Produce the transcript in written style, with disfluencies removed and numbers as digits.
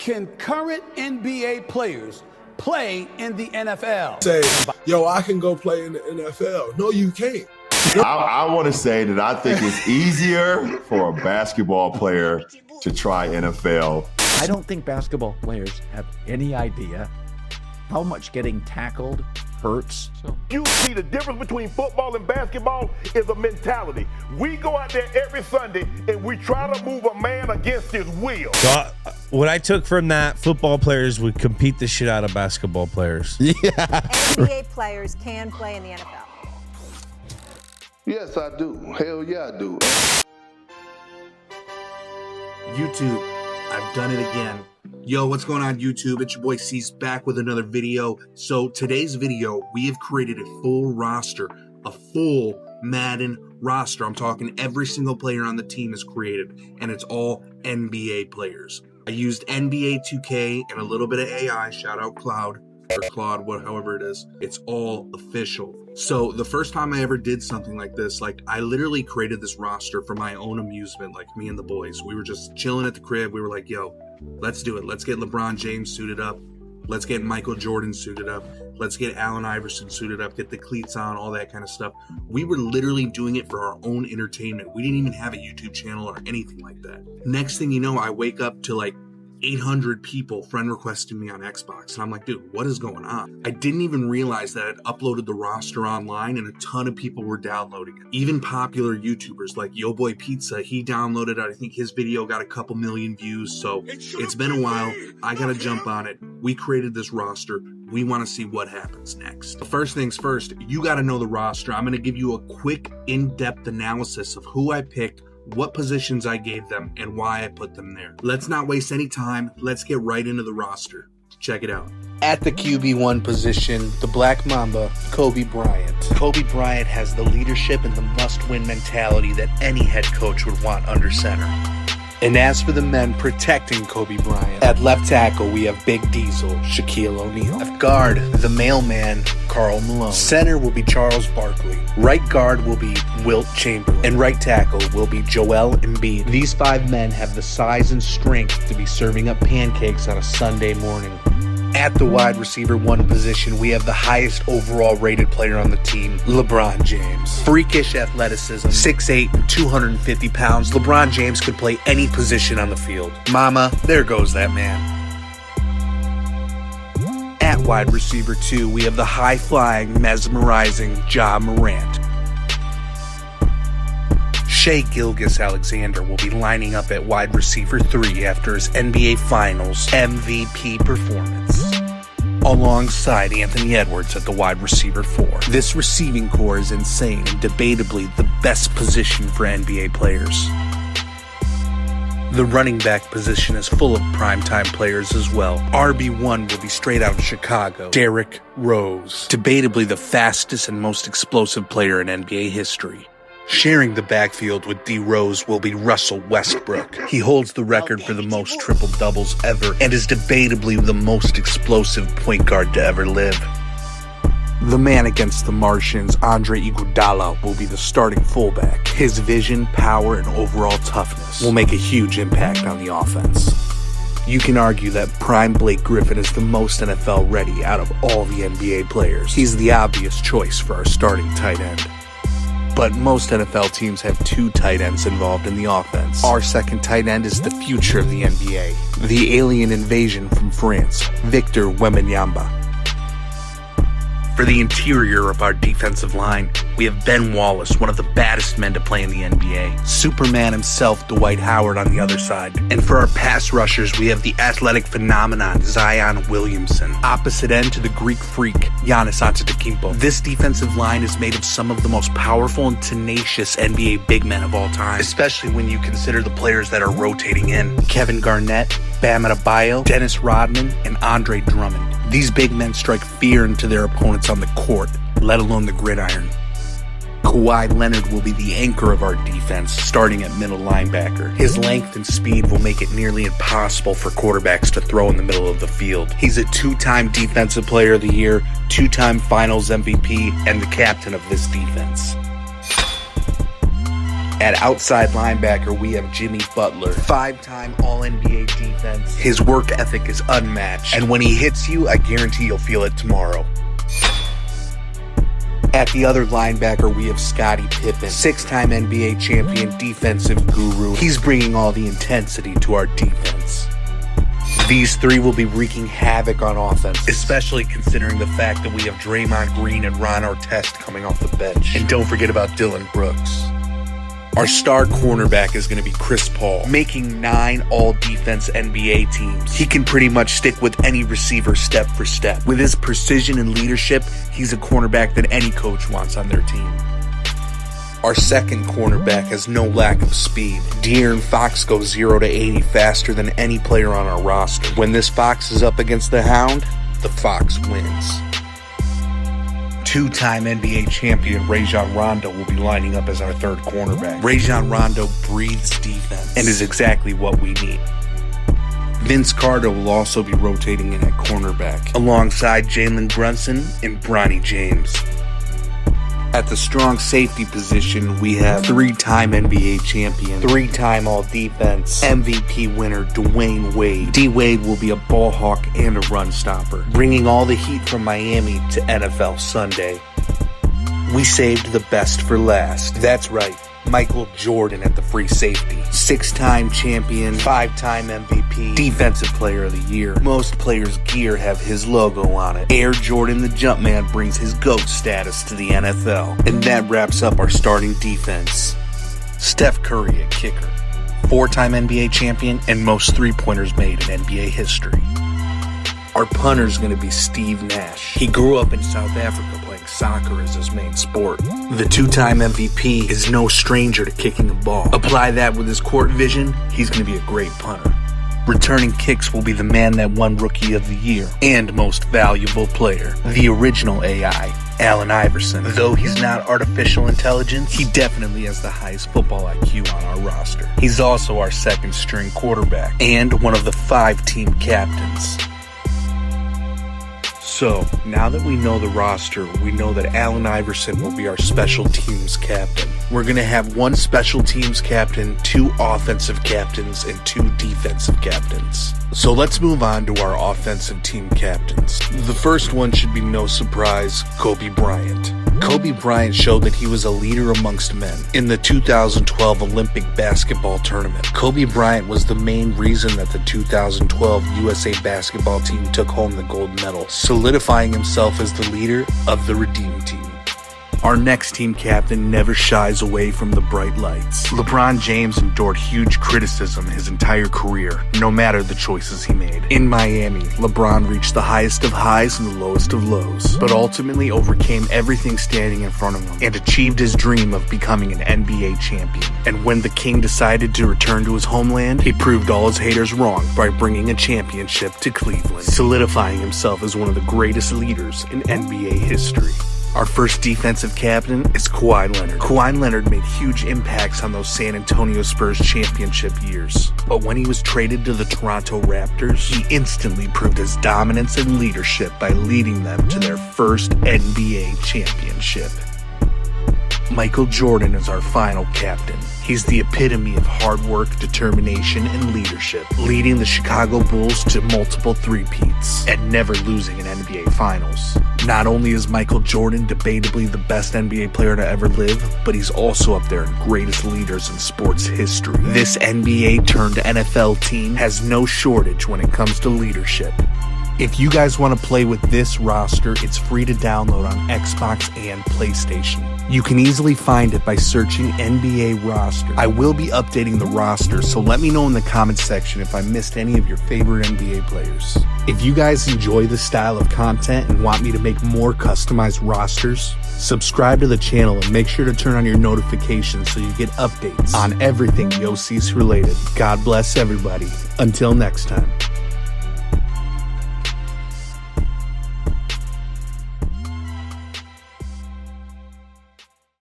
Can current NBA players play in the NFL? Say, yo, I can go play in the NFL. No, you can't. I want to say that I think it's easier for a basketball player to try NFL. I don't think basketball players have any idea how much getting tackled hurts. You see, the difference between football and basketball is a mentality. We go out there every Sunday and we try to move a man against his will. So what I took from that, football players would compete the shit out of basketball players. Yeah. NBA players can play in the NFL. Yes, I do. Hell yeah, I do. YouTube, I've done it again. Yo, what's going on, YouTube? It's your boy YoCeeC back with another video. So today's video, we have created a full roster, a full Madden roster. I'm talking every single player on the team is created, and it's all NBA players. I used NBA 2K and a little bit of AI, shout out Cloud, or Claude, however it is. It's all official. So the first time I ever did something like this, I literally created this roster for my own amusement, like me and the boys. We were just chilling at the crib. We were like, yo, let's do it. Let's get LeBron James suited up. Let's get Michael Jordan suited up. Let's get Allen Iverson suited up, get the cleats on, all that kind of stuff. We were literally doing it for our own entertainment. We didn't even have a YouTube channel or anything like that. Next thing you know, I wake up to 800 people friend requesting me on Xbox. And I'm like, dude, what is going on? I didn't even realize that I'd uploaded the roster online and a ton of people were downloading it. Even popular YouTubers like Yo Boy Pizza, he downloaded it. I think his video got a couple million views. So it's been a while. I gotta jump on it. We created this roster. We want to see what happens next. First things first, you got to know the roster. I'm going to give you a quick in-depth analysis of who I picked, what positions I gave them, and why I put them there. Let's not waste any time. Let's get right into the roster. Check it out. At the QB1 position, the Black Mamba, Kobe Bryant. Kobe Bryant has the leadership and the must-win mentality that any head coach would want under center. And as for the men protecting Kobe Bryant, at left tackle we have Big Diesel, Shaquille O'Neal. At guard, the mailman, Karl Malone. Center will be Charles Barkley. Right guard will be Wilt Chamberlain. And right tackle will be Joel Embiid. These five men have the size and strength to be serving up pancakes on a Sunday morning. At the wide receiver 1 position, we have the highest overall rated player on the team, LeBron James. Freakish athleticism, 6'8", and 250 pounds, LeBron James could play any position on the field. Mama, there goes that man. At wide receiver 2, we have the high-flying, mesmerizing Ja Morant. Shai Gilgeous-Alexander will be lining up at wide receiver 3 after his NBA Finals MVP performance, alongside Anthony Edwards at the wide receiver 4. This receiving core is insane and debatably the best position for NBA players. The running back position is full of primetime players as well. RB1 will be straight out of Chicago, Derrick Rose, debatably the fastest and most explosive player in NBA history. Sharing the backfield with D. Rose will be Russell Westbrook. He holds the record for the most triple-doubles ever and is debatably the most explosive point guard to ever live. The man against the Martians, Andre Iguodala, will be the starting fullback. His vision, power, and overall toughness will make a huge impact on the offense. You can argue that prime Blake Griffin is the most NFL ready out of all the NBA players. He's the obvious choice for our starting tight end. But most NFL teams have 2 tight ends involved in the offense. Our second tight end is the future of the NBA, the alien invasion from France, Victor Wembanyama. For the interior of our defensive line, we have Ben Wallace, one of the baddest men to play in the NBA. Superman himself, Dwight Howard, on the other side. And for our pass rushers, we have the athletic phenomenon, Zion Williamson. Opposite end to the Greek freak, Giannis Antetokounmpo. This defensive line is made of some of the most powerful and tenacious NBA big men of all time, especially when you consider the players that are rotating in. Kevin Garnett, Bam Adebayo, Dennis Rodman, and Andre Drummond. These big men strike fear into their opponents on the court, let alone the gridiron. Kawhi Leonard will be the anchor of our defense, starting at middle linebacker. His length and speed will make it nearly impossible for quarterbacks to throw in the middle of the field. He's a 2-time Defensive Player of the Year, 2-time Finals MVP, and the captain of this defense. At outside linebacker, we have Jimmy Butler, 5-time All-NBA defense. His work ethic is unmatched, and when he hits you, I guarantee you'll feel it tomorrow. At the other linebacker, we have Scottie Pippen, 6-time NBA champion, defensive guru. He's bringing all the intensity to our defense. These three will be wreaking havoc on offense, especially considering the fact that we have Draymond Green and Ron Artest coming off the bench. And don't forget about Dylan Brooks. Our star cornerback is going to be Chris Paul, making 9 all-defense NBA teams. He can pretty much stick with any receiver step for step. With his precision and leadership, he's a cornerback that any coach wants on their team. Our second cornerback has no lack of speed. De'Aaron Fox goes 0 to 80 faster than any player on our roster. When this Fox is up against the Hound, the Fox wins. 2-time NBA champion Rajon Rondo will be lining up as our third cornerback. Rajon Rondo breathes defense and is exactly what we need. Vince Carter will also be rotating in at cornerback, alongside Jalen Brunson and Bronny James. At the strong safety position, we have 3-time NBA champion, 3-time all-defense, MVP winner Dwayne Wade. D-Wade will be a ball hawk and a run stopper, bringing all the heat from Miami to NFL Sunday. We saved the best for last. That's right, Michael Jordan at the free safety. 6-time champion, 5-time MVP, defensive player of the year. Most players' gear have his logo on it. Air Jordan the Jumpman brings his GOAT status to the NFL. And that wraps up our starting defense. Steph Curry at kicker, 4-time NBA champion and most three-pointers made in NBA history. Our punter's going to be Steve Nash. He grew up in South Africa playing soccer as his main sport. The 2-time MVP is no stranger to kicking a ball. Apply that with his court vision, he's going to be a great punter. Returning kicks will be the man that won Rookie of the Year and Most Valuable Player, the original AI, Allen Iverson. Though he's not artificial intelligence, he definitely has the highest football IQ on our roster. He's also our second-string quarterback and one of the 5 team captains. So, now that we know the roster, we know that Allen Iverson will be our special teams captain. We're going to have 1 special teams captain, 2 offensive captains, and 2 defensive captains. So let's move on to our offensive team captains. The first one should be no surprise, Kobe Bryant. Kobe Bryant showed that he was a leader amongst men. In the 2012 Olympic basketball tournament, Kobe Bryant was the main reason that the 2012 USA basketball team took home the gold medal, solidifying himself as the leader of the Redeem Team. Our next team captain never shies away from the bright lights. LeBron James endured huge criticism his entire career, no matter the choices he made. In Miami, LeBron reached the highest of highs and the lowest of lows, but ultimately overcame everything standing in front of him and achieved his dream of becoming an NBA champion. And when the king decided to return to his homeland, he proved all his haters wrong by bringing a championship to Cleveland, solidifying himself as one of the greatest leaders in NBA history. Our first defensive captain is Kawhi Leonard. Kawhi Leonard made huge impacts on those San Antonio Spurs championship years. But when he was traded to the Toronto Raptors, he instantly proved his dominance and leadership by leading them to their first NBA championship. Michael Jordan is our final captain. He's the epitome of hard work, determination, and leadership, leading the Chicago Bulls to multiple three-peats and never losing an NBA Finals. Not only is Michael Jordan debatably the best NBA player to ever live, but he's also up there in greatest leaders in sports history. This NBA turned NFL team has no shortage when it comes to leadership. If you guys want to play with this roster, it's free to download on Xbox and PlayStation. You can easily find it by searching NBA roster. I will be updating the roster, so let me know in the comments section if I missed any of your favorite NBA players. If you guys enjoy this style of content and want me to make more customized rosters, subscribe to the channel and make sure to turn on your notifications so you get updates on everything YoCeeC related. God bless everybody. Until next time.